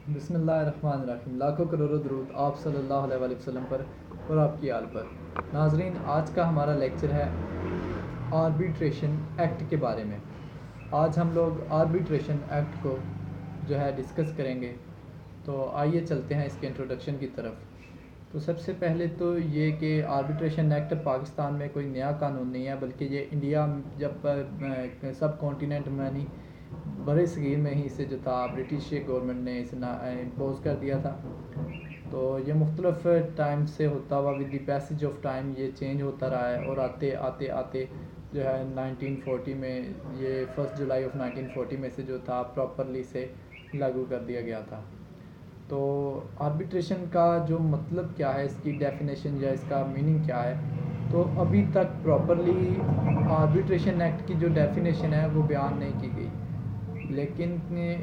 बिस्मिल्लाहिर्रहमानिर्रहीम। लाखों करोड़ों दरूद आप सल्लल्लाहु अलैहि वसल्लम पर और आपकी आल पर। नाजरीन, आज का हमारा लेक्चर है आर्बिट्रेशन एक्ट के बारे में। आज हम लोग आर्बिट्रेशन एक्ट को जो है डिस्कस करेंगे। तो आइए चलते हैं इसके इंट्रोडक्शन की तरफ। तो सबसे पहले तो ये कि आर्बिट्रेशन एक्ट पाकिस्तान में कोई नया कानून नहीं है, बल्कि ये इंडिया जब सब कॉन्टिनेंट में नहीं बड़े सगीर में ही इसे जो था ब्रिटिश गवर्नमेंट ने इसे इम्पोज कर दिया था। तो ये मुख्तलिफ टाइम से होता हुआ with the passage of time ये चेंज होता रहा है, और आते आते आते जो है 1940 में ये 1 जुलाई ऑफ 1940 में से जो था प्रॉपरली से लागू कर दिया गया था। तो आर्बिट्रेशन का जो मतलब क्या है, इसकी डेफिनेशन या इसका मीनिंग क्या है, तो अभी तक प्रॉपरली आर्बिट्रेशन एक्ट की जो डेफिनेशन है वो बयान नहीं की गई। लेकिन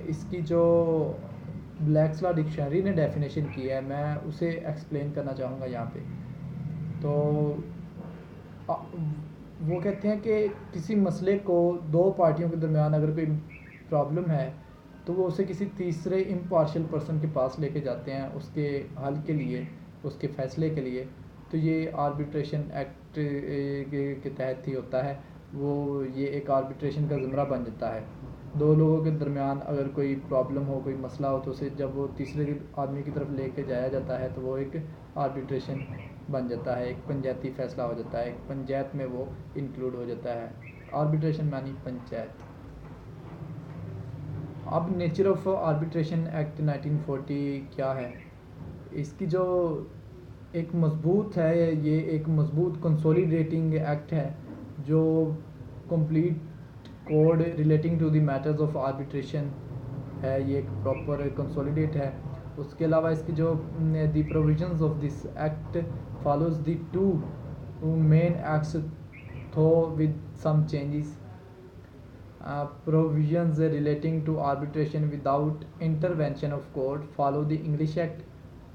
इसकी जो ब्लैक्स लॉ डिक्शनरी ने डेफिनेशन की है, मैं उसे एक्सप्लेन करना चाहूँगा यहाँ पे। तो वो कहते हैं कि किसी मसले को दो पार्टियों के दरमियान अगर कोई प्रॉब्लम है तो वो उसे किसी तीसरे इम्पार्शियल पर्सन के पास लेके जाते हैं उसके हल के लिए, उसके फ़ैसले के लिए। तो ये आर्बिट्रेशन एक्ट के तहत ही होता है। वो ये एक आर्बिट्रेशन का ज़मरा बन जाता है। दो लोगों के दरमियान अगर कोई प्रॉब्लम हो, कोई मसला हो, तो उसे जब वो तीसरे आदमी की तरफ लेके जाया जाता है तो वो एक आर्बिट्रेशन बन जाता है, एक पंचायती फ़ैसला हो जाता है, एक पंचायत में वो इंक्लूड हो जाता है। आर्बिट्रेशन मानी पंचायत। अब नेचर ऑफ आर्बिट्रेशन एक्ट 1940 क्या है? इसकी जो एक मजबूत है, ये एक मजबूत कंसोलिडेटिंग एक्ट है जो complete code relating to the matters of arbitration है। ये एक प्रॉपर कंसोलिडेट है। उसके अलावा इसकी जो the provisions of this act follows the two main acts though with some changes. Provisions relating to arbitration without intervention of court follow the English Act.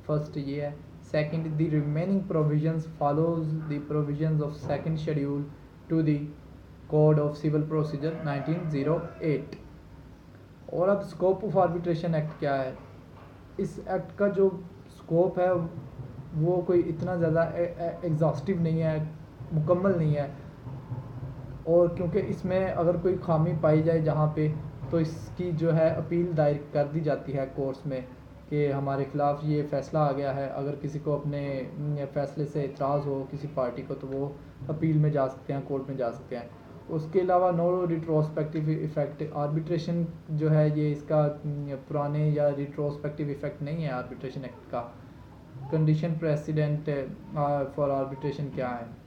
First ये है। Second, the remaining provisions follows the provisions of second schedule to the Code of Civil Procedure 1908. और अब scope of arbitration act क्या है? इस act का जो scope है वो कोई इतना ज़्यादा एग्जॉस्टिव नहीं है, मुकम्मल नहीं है। और क्योंकि इसमें अगर कोई खामी पाई जाए जहाँ पे, तो इसकी जो है अपील दायर कर दी जाती है कोर्ट्स में कि हमारे ख़िलाफ़ ये फ़ैसला आ गया है। अगर किसी को अपने फ़ैसले से इतराज़ हो किसी पार्टी को, तो वो अपील में जा सकते हैं, कोर्ट में जा सकते हैं। उसके अलावा नो रिट्रोस्पेक्टिव इफ़ेक्ट। आर्बिट्रेशन जो है ये इसका पुराने या रिट्रोस्पेक्टिव इफ़ेक्ट नहीं है आर्बिट्रेशन एक्ट का। कंडीशन प्रेसिडेंट फॉर आर्बिट्रेशन क्या है?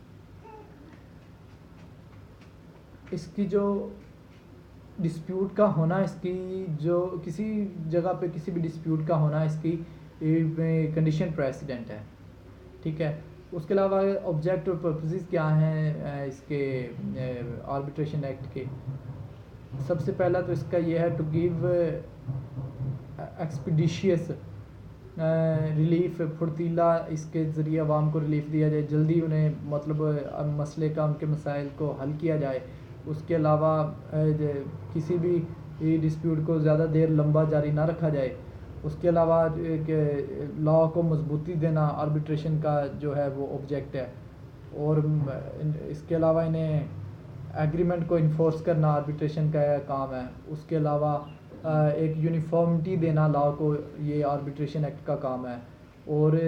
इसकी जो डिस्प्यूट का होना, इसकी जो किसी जगह पे किसी भी डिस्प्यूट का होना, इसकी कंडीशन प्रेसिडेंट है। ठीक है। उसके अलावा ऑब्जेक्ट और पर्पसेस क्या हैं इसके आर्बिट्रेशन एक्ट के? सबसे पहला तो इसका ये है टू गिव एक्सपीडिशियस रिलीफ। फुर्तीला इसके ज़रिए आवाम को रिलीफ दिया जाए, जल्दी उन्हें मतलब मसले का, उनके मसाइल को हल किया जाए। उसके अलावा किसी भी डिस्प्यूट को ज़्यादा देर लंबा जारी ना रखा जाए। उसके अलावा लॉ को मजबूती देना आर्बिट्रेशन का जो है वो ऑब्जेक्ट है। और इसके अलावा इन्हें एग्रीमेंट को इन्फोर्स करना आर्बिट्रेशन का काम है। उसके अलावा एक यूनिफॉर्मिटी देना लॉ को, ये आर्बिट्रेशन एक्ट का काम है। और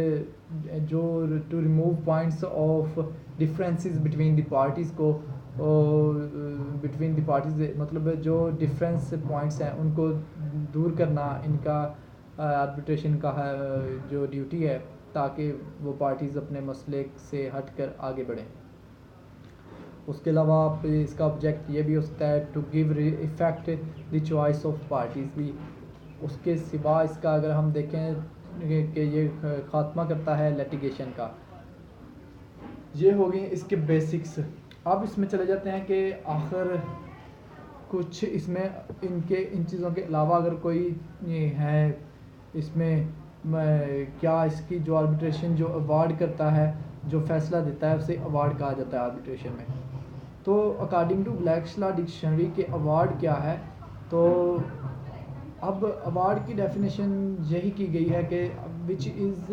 जो to remove points of differences between the parties को, बिटवीन द पार्टीज़ मतलब जो डिफरेंस पॉइंट्स हैं उनको दूर करना इनका आर्बिट्रेशन का जो ड्यूटी है, ताकि वो पार्टीज़ अपने मसले से हट कर आगे बढ़ें। उसके अलावा आप इसका ऑब्जेक्ट ये भी हो सकता है to give effect the choice of parties भी। उसके सिवा इसका अगर हम देखें कि ये ख़ात्मा करता है लिटिगेशन का। ये हो गई इसके बेसिक्स। अब इसमें चले जाते हैं कि आखिर कुछ इसमें इन चीज़ों के अलावा अगर कोई है इसमें क्या, इसकी जो आर्बिट्रेशन जो अवार्ड करता है, जो फ़ैसला देता है, उसे अवार्ड कहा जाता है आर्बिट्रेशन में। तो according to Black's law dictionary के अवार्ड क्या है? तो अब अवार्ड की डेफिनेशन यही की गई है कि which is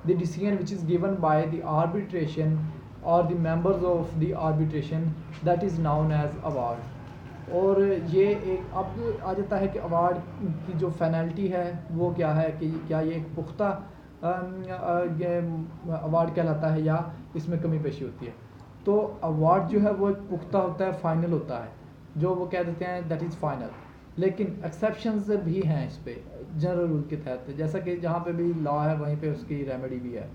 the decision which is given by the arbitration or the members of the arbitration that is known as award. और ये एक अब आ जाता है कि अवार्ड की जो फाइनलिटी है वो क्या है, कि क्या ये एक पुख्ता अवार्ड कहलाता है या इसमें कमी पेशी होती है। तो अवार्ड जो है वो एक पुख्ता होता है, फाइनल होता है, जो वो कह देते हैं दैट इज़ फाइनल। लेकिन एक्सेप्शंस भी हैं इस पे जनरल रूल के तहत, जैसा कि जहाँ पे भी लॉ है वहीं पे उसकी रेमेडी भी है।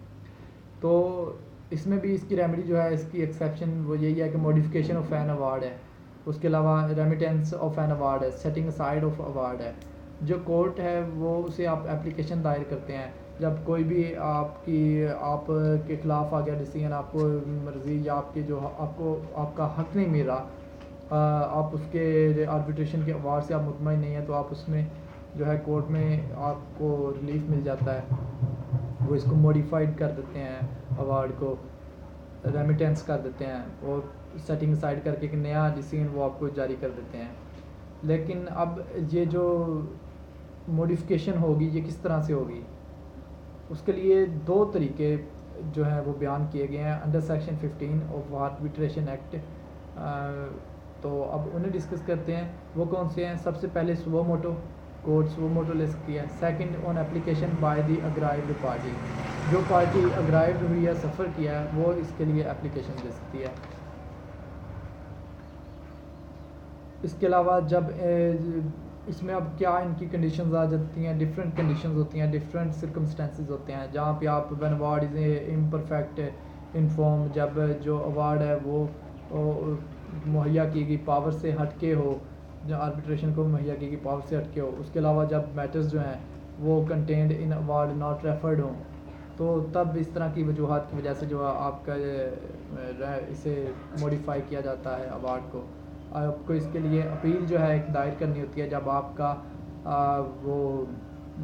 तो इसमें भी इसकी रेमेडी जो है, इसकी एक्सेप्शन वो यही है कि मॉडिफिकेशन ऑफ एन अवार्ड है, उसके अलावा रेमिटेंस ऑफ एन अवार्ड है, सेटिंग असाइड ऑफ अवार्ड है। जो कोर्ट है वो उसे आप एप्लीकेशन दायर करते हैं जब कोई भी आपके ख़िलाफ़ आ गया डिसीजन, आपको मर्ज़ी या आपके जो आपको आपका हक़ नहीं मिल रहा, आप उसके आर्बिट्रेशन के अवार्ड से आप मुतमईन नहीं है, तो आप उसमें जो है कोर्ट में आपको रिलीफ मिल जाता है। वो इसको मॉडिफाइड कर देते हैं, अवार्ड को रेमिटेंस कर देते हैं और सेटिंग साइड करके एक नया डिसीजन वो आपको जारी कर देते हैं। लेकिन अब ये जो मॉडिफिकेशन होगी ये किस तरह से होगी, उसके लिए दो तरीके जो हैं वो बयान किए गए हैं under section 15 of arbitration act. तो अब उन्हें डिस्कस करते हैं। वो कौन से हैं? सबसे पहले suo moto, court suo moto ले सकती है। Second, on application by the aggrieved party, जो पार्टी अग्राइव्ड हुई है, सफ़र किया है, वो इसके लिए एप्लीकेशन दे सकती है। इसके अलावा जब इसमें अब क्या इनकी कंडीशंस आ जाती हैं, डिफरेंट कंडीशंस होती हैं, डिफरेंट सर्कमस्टेंसेस होते हैं, जहाँ पे आप when award is imperfect inform, जब जो अवार्ड है वो मुहैया की गई पावर से हटके हो, जो आर्बिट्रेशन को मुहैया की गई पावर से हटके हो। उसके अलावा जब मैटर्स जो हैं वो contained in award not referred हों, तो तब इस तरह की वजूहत की वजह से जो आपका इसे मॉडिफाई किया जाता है अवार्ड को। आपको इसके लिए अपील जो है एक दायर करनी होती है जब आपका वो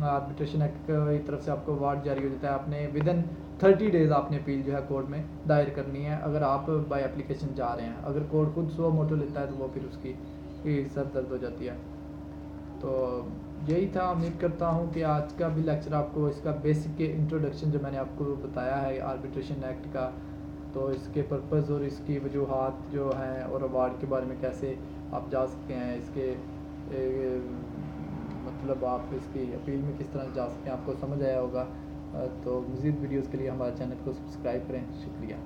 आर्बिट्रेशन एक्ट की तरफ से आपको अवार्ड जारी हो जाता है। आपने विदिन 30 डेज़ आपने अपील जो है कोर्ट में दायर करनी है, अगर आप बाय एप्लीकेशन जा रहे हैं। अगर कोर्ट खुद सो मोटो लेता है तो वो फिर उसकी सर दर्द हो जाती है। तो यही था। उम्मीद करता हूँ कि आज का भी लेक्चर आपको इसका बेसिक इंट्रोडक्शन जो मैंने आपको बताया है आर्बिट्रेशन एक्ट का, तो इसके पर्पज़ और इसकी वजूहात जो हैं और अवार्ड के बारे में कैसे आप जा सकते हैं, इसके मतलब आप इसकी अपील में किस तरह जा सकते हैं, आपको समझ आया होगा। तो मज़ीद वीडियोज़ के लिए हमारे चैनल को सब्सक्राइब करें। शुक्रिया।